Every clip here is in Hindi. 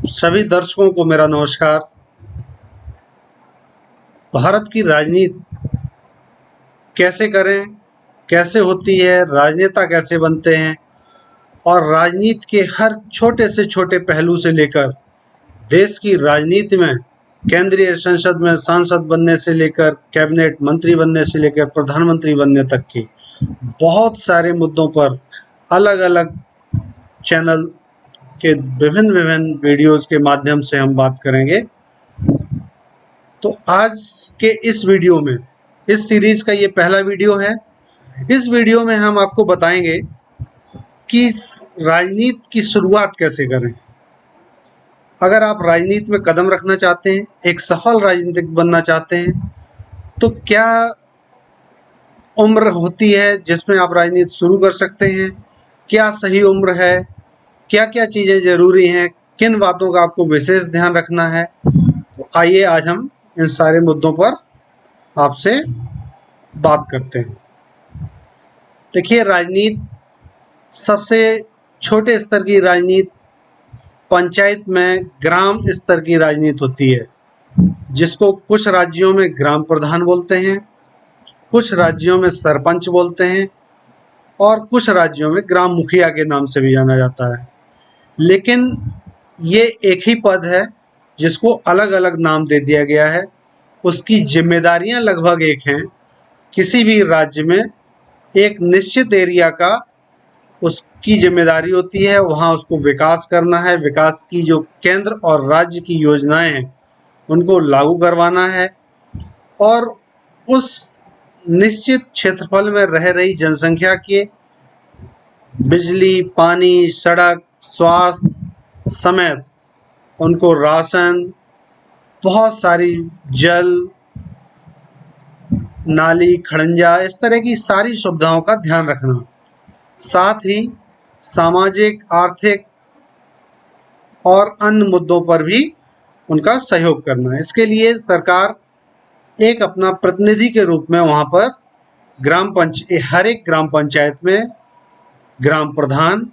सभी दर्शकों को मेरा नमस्कार। भारत की राजनीति कैसे करें, कैसे होती है, राजनेता कैसे बनते हैं और राजनीति के हर छोटे से छोटे पहलू से लेकर देश की राजनीति में केंद्रीय संसद में सांसद बनने से लेकर कैबिनेट मंत्री बनने से लेकर प्रधानमंत्री बनने तक की बहुत सारे मुद्दों पर अलग अलग चैनल के विभिन्न विभिन्न वीडियोस के माध्यम से हम बात करेंगे। तो आज के इस वीडियो में, इस सीरीज का ये पहला वीडियो है। इस वीडियो में हम आपको बताएंगे कि राजनीति की शुरुआत कैसे करें। अगर आप राजनीति में कदम रखना चाहते हैं, एक सफल राजनीतिक बनना चाहते हैं, तो क्या उम्र होती है जिसमें आप राजनीति शुरू कर सकते हैं, क्या सही उम्र है, क्या क्या चीज़ें ज़रूरी हैं, किन बातों का आपको विशेष ध्यान रखना है। तो आइए आज हम इन सारे मुद्दों पर आपसे बात करते हैं। देखिए, राजनीति सबसे छोटे स्तर की राजनीति पंचायत में ग्राम स्तर की राजनीति होती है, जिसको कुछ राज्यों में ग्राम प्रधान बोलते हैं, कुछ राज्यों में सरपंच बोलते हैं और कुछ राज्यों में ग्राम मुखिया के नाम से भी जाना जाता है। लेकिन ये एक ही पद है जिसको अलग अलग नाम दे दिया गया है। उसकी जिम्मेदारियां लगभग एक हैं। किसी भी राज्य में एक निश्चित एरिया का उसकी जिम्मेदारी होती है, वहाँ उसको विकास करना है, विकास की जो केंद्र और राज्य की योजनाएं हैं उनको लागू करवाना है और उस निश्चित क्षेत्रफल में रह रही जनसंख्या के बिजली, पानी, सड़क, स्वास्थ्य समेत उनको राशन, बहुत सारी जल, नाली, खड़ंजा, इस तरह की सारी सुविधाओं का ध्यान रखना। साथ ही सामाजिक, आर्थिक और अन्य मुद्दों पर भी उनका सहयोग करना है। इसके लिए सरकार एक अपना प्रतिनिधि के रूप में वहाँ पर हर एक ग्राम पंचायत में ग्राम प्रधान,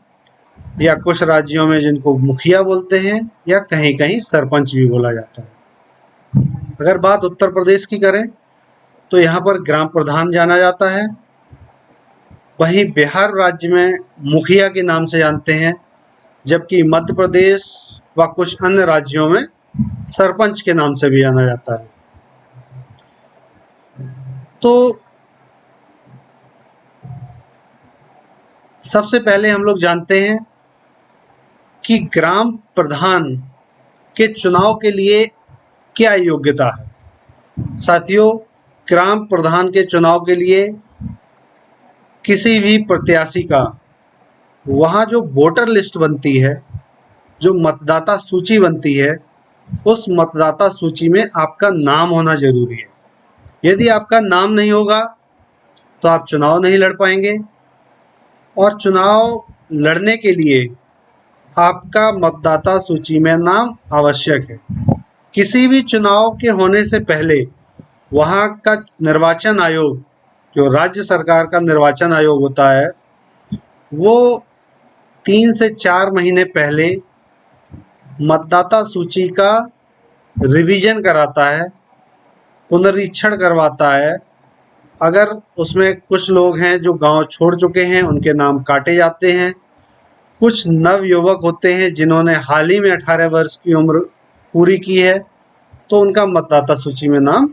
या कुछ राज्यों में जिनको मुखिया बोलते हैं, या कहीं कहीं सरपंच भी बोला जाता है। अगर बात उत्तर प्रदेश की करें तो यहाँ पर ग्राम प्रधान जाना जाता है। वहीं बिहार राज्य में मुखिया के नाम से जानते हैं, जबकि मध्य प्रदेश व कुछ अन्य राज्यों में सरपंच के नाम से भी जाना जाता है। तो सबसे पहले हम लोग जानते हैं कि ग्राम प्रधान के चुनाव के लिए क्या योग्यता है। साथियों, ग्राम प्रधान के चुनाव के लिए किसी भी प्रत्याशी का वहाँ जो वोटर लिस्ट बनती है, जो मतदाता सूची बनती है, उस मतदाता सूची में आपका नाम होना जरूरी है। यदि आपका नाम नहीं होगा तो आप चुनाव नहीं लड़ पाएंगे और चुनाव लड़ने के लिए आपका मतदाता सूची में नाम आवश्यक है। किसी भी चुनाव के होने से पहले वहाँ का निर्वाचन आयोग, जो राज्य सरकार का निर्वाचन आयोग होता है, वो 3 से 4 महीने पहले मतदाता सूची का रिवीजन कराता है, पुनरीक्षण करवाता है। अगर उसमें कुछ लोग हैं जो गांव छोड़ चुके हैं, उनके नाम काटे जाते हैं। कुछ नव युवक होते हैं जिन्होंने हाल ही में 18 वर्ष की उम्र पूरी की है, तो उनका मतदाता सूची में नाम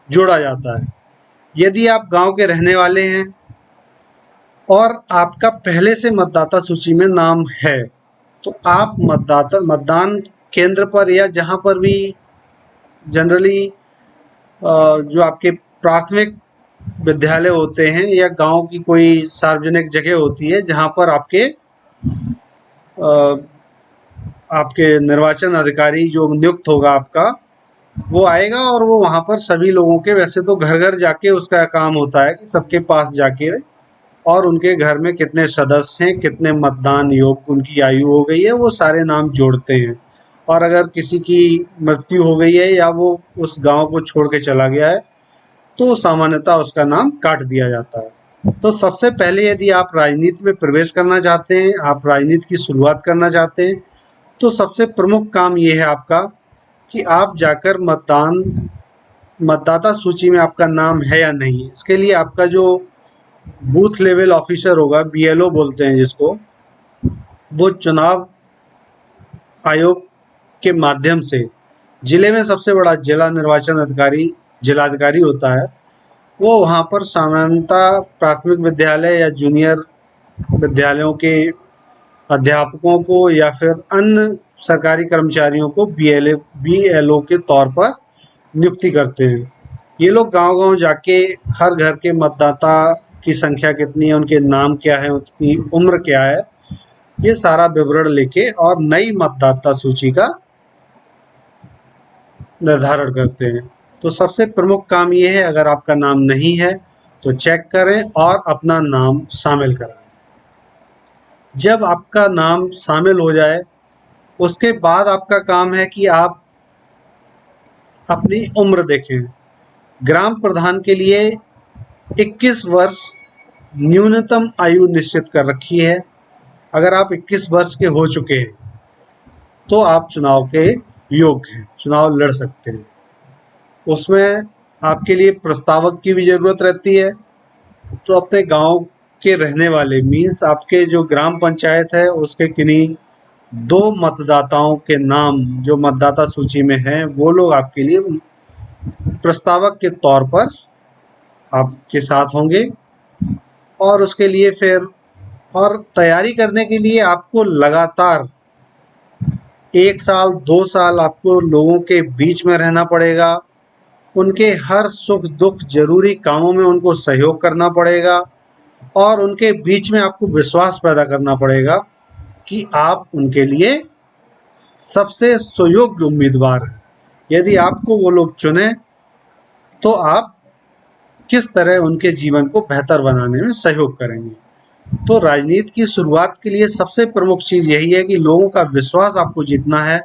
जोड़ा जाता है। यदि आप गांव के रहने वाले हैं और आपका पहले से मतदाता सूची में नाम है, तो आप मतदान केंद्र पर या जहां पर भी जनरली जो आपके प्राथमिक विद्यालय होते हैं या गांव की कोई सार्वजनिक जगह होती है जहां पर आपके निर्वाचन अधिकारी जो नियुक्त होगा आपका, वो आएगा और वो वहाँ पर सभी लोगों के, वैसे तो घर घर जाके उसका काम होता है कि सबके पास जाके और उनके घर में कितने सदस्य हैं, कितने मतदान योग्य उनकी आयु हो गई है, वो सारे नाम जोड़ते हैं। और अगर किसी की मृत्यु हो गई है या वो उस गांव को छोड़ के चला गया है, तो सामान्यतः उसका नाम काट दिया जाता है। तो सबसे पहले यदि आप राजनीति में प्रवेश करना चाहते हैं, आप राजनीति की शुरुआत करना चाहते हैं, तो सबसे प्रमुख काम ये है आपका कि आप जाकर मतदाता सूची में आपका नाम है या नहीं। इसके लिए आपका जो बूथ लेवल ऑफिसर होगा, बीएलओ बोलते हैं जिसको, वो चुनाव आयोग के माध्यम से, जिले में सबसे बड़ा जिला निर्वाचन अधिकारी जिलाधिकारी होता है, वो वहाँ पर सामान्यतः प्राथमिक विद्यालय या जूनियर विद्यालयों के अध्यापकों को या फिर अन्य सरकारी कर्मचारियों को बीएलओ के तौर पर नियुक्ति करते हैं। ये लोग गांव-गांव जाके हर घर के मतदाता की संख्या कितनी है, उनके नाम क्या है, उनकी उम्र क्या है, ये सारा विवरण लेके और नई मतदाता सूची का निर्धारण करते हैं। तो सबसे प्रमुख काम ये है, अगर आपका नाम नहीं है तो चेक करें और अपना नाम शामिल कराएं। जब आपका नाम शामिल हो जाए, उसके बाद आपका काम है कि आप अपनी उम्र देखें। ग्राम प्रधान के लिए 21 वर्ष न्यूनतम आयु निश्चित कर रखी है। अगर आप 21 वर्ष के हो चुके हैं तो आप चुनाव के योग्य हैं, चुनाव लड़ सकते हैं। उसमें आपके लिए प्रस्तावक की भी ज़रूरत रहती है। तो अपने गांव के रहने वाले, मीन्स आपके जो ग्राम पंचायत है उसके किन्हीं 2 मतदाताओं के नाम जो मतदाता सूची में हैं, वो लोग आपके लिए प्रस्तावक के तौर पर आपके साथ होंगे। और उसके लिए फिर और तैयारी करने के लिए आपको लगातार 1 साल 2 साल आपको लोगों के बीच में रहना पड़ेगा। उनके हर सुख दुख जरूरी कामों में उनको सहयोग करना पड़ेगा और उनके बीच में आपको विश्वास पैदा करना पड़ेगा कि आप उनके लिए सबसे सुयोग्य उम्मीदवार हैं। यदि आपको वो लोग चुने तो आप किस तरह उनके जीवन को बेहतर बनाने में सहयोग करेंगे। तो राजनीति की शुरुआत के लिए सबसे प्रमुख चीज़ यही है कि लोगों का विश्वास आपको जीतना है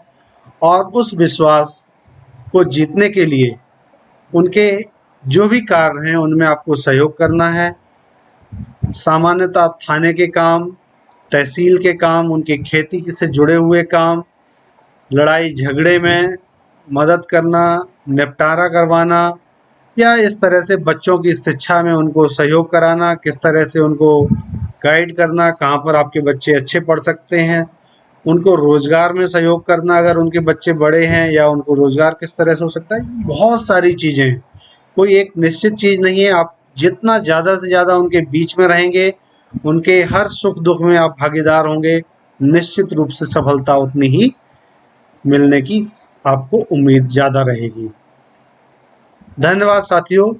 और उस विश्वास को जीतने के लिए उनके जो भी कार्य हैं उनमें आपको सहयोग करना है। सामान्यतः थाने के काम, तहसील के काम, उनके खेती से जुड़े हुए काम, लड़ाई झगड़े में मदद करना, निपटारा करवाना, या इस तरह से बच्चों की शिक्षा में उनको सहयोग कराना, किस तरह से उनको गाइड करना, कहाँ पर आपके बच्चे अच्छे पढ़ सकते हैं, उनको रोज़गार में सहयोग करना अगर उनके बच्चे बड़े हैं, या उनको रोज़गार किस तरह से हो सकता है। बहुत सारी चीज़ें हैं, कोई एक निश्चित चीज़ नहीं है। आप जितना ज़्यादा से ज़्यादा उनके बीच में रहेंगे, उनके हर सुख दुख में आप भागीदार होंगे, निश्चित रूप से सफलता उतनी ही मिलने की आपको उम्मीद ज़्यादा रहेगी। धन्यवाद साथियों।